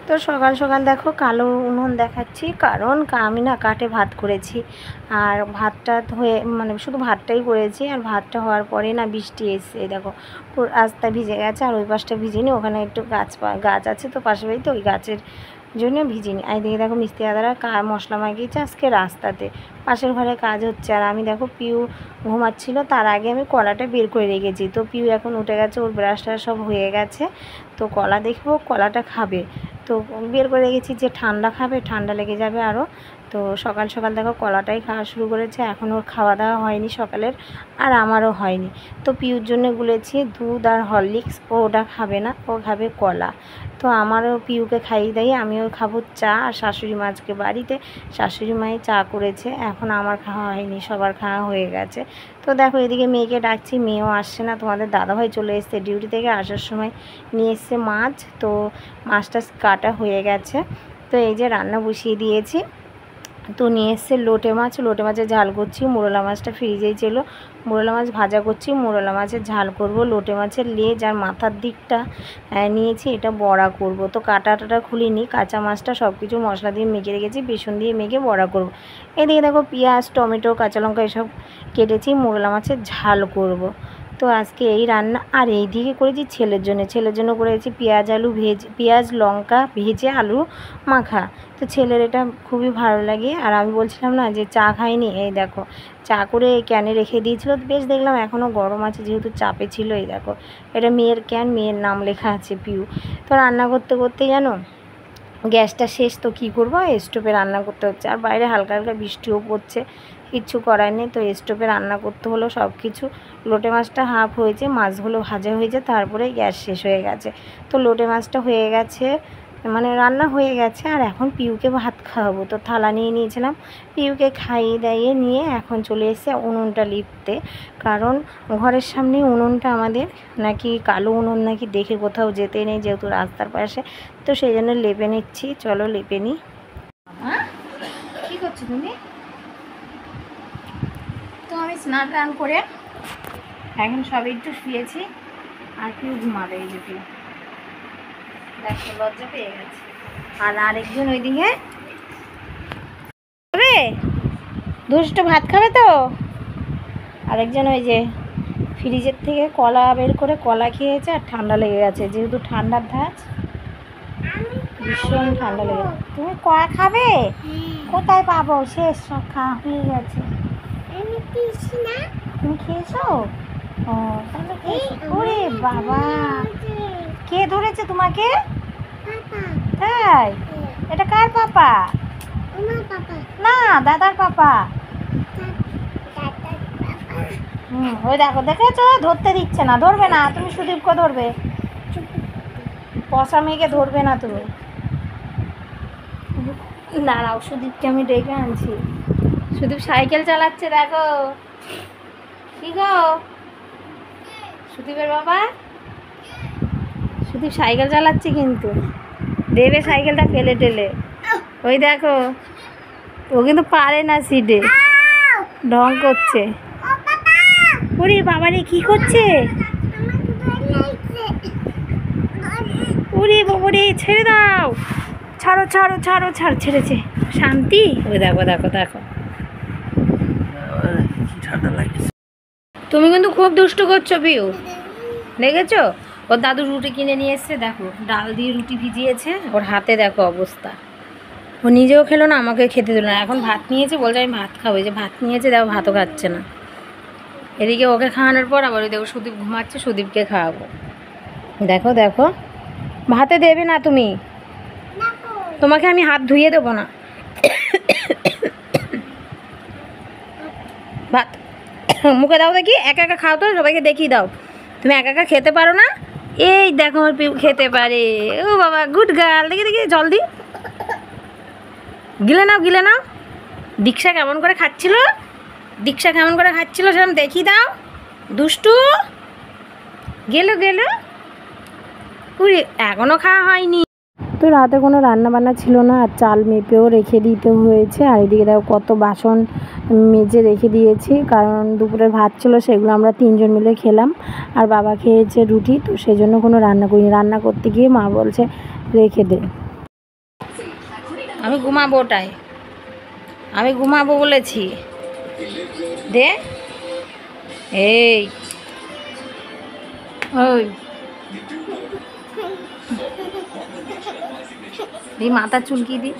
তো সকাল সকাল দেখো কালো উনুন দেখাচ্ছি, কারণ আমি না কাঠে ভাত করেছি। আর ভাতটা হয়ে মানে শুধু ভাতটাই করেছি, আর ভাতটা হওয়ার পরে না বৃষ্টি এসছে। দেখো পুরো রাস্তা ভিজে গেছে, আর ওই পাশটা ভিজিনি, ওখানে একটু গাছ আছে তো পাশে বাড়িতে, ওই গাছের জন্য ভিজিনি। আর এদিকে দেখো মিস্ত্রি দাদারা মশলা মাখিয়েছে আজকে রাস্তাতে, পাশের ঘরে কাজ হচ্ছে। আর আমি দেখো পিউ ঘুমাচ্ছিল, তার আগে আমি কলাটা বের করে রেখেছি। তো পিউ এখন উঠে গেছে, ওর ব্রাশটা সব হয়ে গেছে, তো কলা দেখবো, কলাটা খাবে। তো বের করে রেখেছি যে ঠান্ডা খাবে, ঠান্ডা লেগে যাবে আরও। তো সকাল সকাল দেখো কলাটাই খাওয়া শুরু করেছে। এখন ওর খাওয়া দাওয়া হয়নি সকালের, আর আমারও হয়নি। তো পিউর জন্য গুলেছি দুধ আর হরলিক্স, ও ওটা খাবে না, ও খাবে কলা। তো আমারও পিউকে খাইয়ে দেয়, আমিও খাবো চা। আর শাশুড়ি মা আজকে বাড়িতে, শাশুড়ি মাই চা করেছে, এখন আমার খাওয়া হয়নি, সবার খাওয়া হয়ে গেছে। তো দেখো এদিকে মেয়েকে ডাকছি, মেয়েও আসছে না। তোমাদের দাদাভাই চলে এসছে ডিউটি থেকে, আসার সময় নিয়ে এসছে মাছ, তো মাছটা কাটা হয়ে গেছে। তো এই যে রান্না বসিয়ে দিয়েছি। তো নিয়ে এসছে লোটে মাছ, লোটে মাছের ঝাল করছি। মোরলা মাছটা ফ্রিজেই ছিল, মোরলা মাছ ভাজা করছি, মোরলা মাছের ঝাল করব। লোটে মাছের লেজ আর মাথার দিকটা নিয়েছি, এটা বড়া করব। তো কাটাটা খুলিনি, কাঁচা মাছটা সব কিছু মশলা দিয়ে মেখে রেখেছি, বেসন দিয়ে মেখে বড়া করব। এদিকে দেখো পেঁয়াজ, টমেটো, কাঁচা লঙ্কা এসব কেটেছি, মোরলা মাছের ঝাল করব। তো আজকে এই রান্না। আর এই দিকে করেছি ছেলের জন্য করেছি পেঁয়াজ লঙ্কা ভেজে আলু মাখা। তো ছেলের এটা খুবই ভালো লাগে। আর আমি বলছিলাম না যে চা খাইনি, এই দেখো চা করে ক্যানে রেখে দিয়েছিল, বেশ দেখলাম এখনও গরম আছে, যেহেতু চাপে ছিল। এই দেখো এটা মেয়ের ক্যান, মেয়ের নাম লেখা আছে পিউ। তো রান্না করতে করতে জানো গ্যাসটা শেষ, তো কী করবো, স্টোভে রান্না করতে হচ্ছে। আর বাইরে হালকা হালকা বৃষ্টিও পড়ছে, কিচ্ছু করার নেই, তো স্টোভে রান্না করতে হলো সব কিছু। লোটে মাছটা হাফ হয়েছে, মাছগুলো ভাজা হয়েছে, তারপরে গ্যাস শেষ হয়ে গেছে। তো লোটে মাছটা হয়ে গেছে, মানে রান্না হয়ে গেছে। আর এখন পিউকে ভাত খাওয়াবো, তো থালা নিয়ে নিয়েছিলাম, পিউকে খাইয়ে দাইয়ে নিয়ে এখন চলে এসেছে উনুনটা লিপতে। কারণ ঘরের সামনে উনুনটা আমাদের নাকি কালো উনুন নাকি দেখে কোথাও যেতে নেই, যেহেতু রাস্তার পাশে, তো সেই জন্য লেপে নিচ্ছি। চলো লেপে নিই। কী করছো তুমি? তো আমি স্নান টান করে এখন সবে একটু শুয়েছি, আর পিউ ঘুমাবে। এই যে পিউ দেখো লজ্জা পেয়ে গেছে। আর আরেকজন ওইদিকে দুষ্টু ভাত খাবে, তো আরেকজন ওই যে ফ্রিজের থেকে কলা বের করে কলা খেয়েছে, আর ঠান্ডা লেগে গেছে, যেহেতু ঠান্ডার ধাঁচ, ভীষণ ঠান্ডা লেগে গেছে। তুমি কলা খাবে? কোথায় পাবো, শেষ, সব খাওয়া হয়ে গেছে। তুমি খেয়েছো? ও তাহলে ওরে বাবা, কে ধরেছে তোমাকে? তাই? এটা কার পাপা? না, দাদার পাপা। ওই দেখো, দেখেছো, ধরতে দিচ্ছে না, ধরবে না। তুমি সুদীপকে ধরবে, পশা মেয়েকে ধরবে না তুমি। দাঁড়াও, সুদীপকে আমি ডেকে আনছি। সুদীপ সাইকেল চালাচ্ছে, দেখো। কি গো সুদীপের বাবা? সুদীপ সাইকেল চালাচ্ছে, কিন্তু দেবে সাইকেলটা ফেলে টেলে। ওই দেখো, ও কিন্তু পারে না সিটে, ঢং করছে। ওরে বাবারে, কি করছে? ওরে বাবারে, ছেড়ে দাও, ছাড়ো ছাড়ো ছাড়ো ছাড়, ছেড়েছে, শান্তি। ওই দেখো দেখো দেখো, তুমি কিন্তু খুব দুষ্ট করছো পিউ, দেখেছো? ওর দাদু রুটি কিনে নিয়ে এসছে, দেখো ডাল দিয়ে রুটি ভিজিয়েছে, ওর হাতে দেখো অবস্থা। ও নিজেও খেলো না, আমাকে খেতে দিল না। এখন ভাত নিয়েছে, বলছে আমি ভাত খাবো। যে ভাত নিয়েছে, দেখো ভাতও খাচ্ছে না। এদিকে ওকে খাওয়ানোর পর আবার ওই দেখো সুদীপ ঘুমাচ্ছে, সুদীপকে খাওয়াবো। দেখো দেখো, ভাতে দেবে না তুমি, তোমাকে আমি হাত ধুয়ে দেবো না। ভাত মুখে দাও দেখি, একা একা খাও তো, সবাইকে দেখিয়ে দাও। তুমি একা একা খেতে পারো না। এই দেখো আমার পিউ খেতে পারে, ও বাবা, গুড গার্ল। দেখি দেখি, জল দি, গিলে নাও গিলে নাও। দীক্ষা কেমন করে খাচ্ছিল, দীক্ষা কেমন করে খাচ্ছিল সেরকম দেখিয়ে দাও। দুষ্টু গেলো গেলো, এখনও খাওয়া হয়নি। তো রাতে কোনো রান্না বান্না ছিল না, আর চাল মেপেও রেখে দিতে হয়েছে। আর এদিকে দেখো কত বাসন মেজে রেখে দিয়েছি, কারণ দুপুরের ভাত ছিল, সেগুলো আমরা তিনজন মিলে খেলাম। আর বাবা খেয়েছে রুটি, তো সেই জন্য কোনো রান্না করিনি। রান্না করতে গিয়ে মা বলছে রেখে দে। আমি ঘুমাবো ওটাই, আমি ঘুমাবো বলেছি। দে এই ওই এই মাথা চুলকি দি।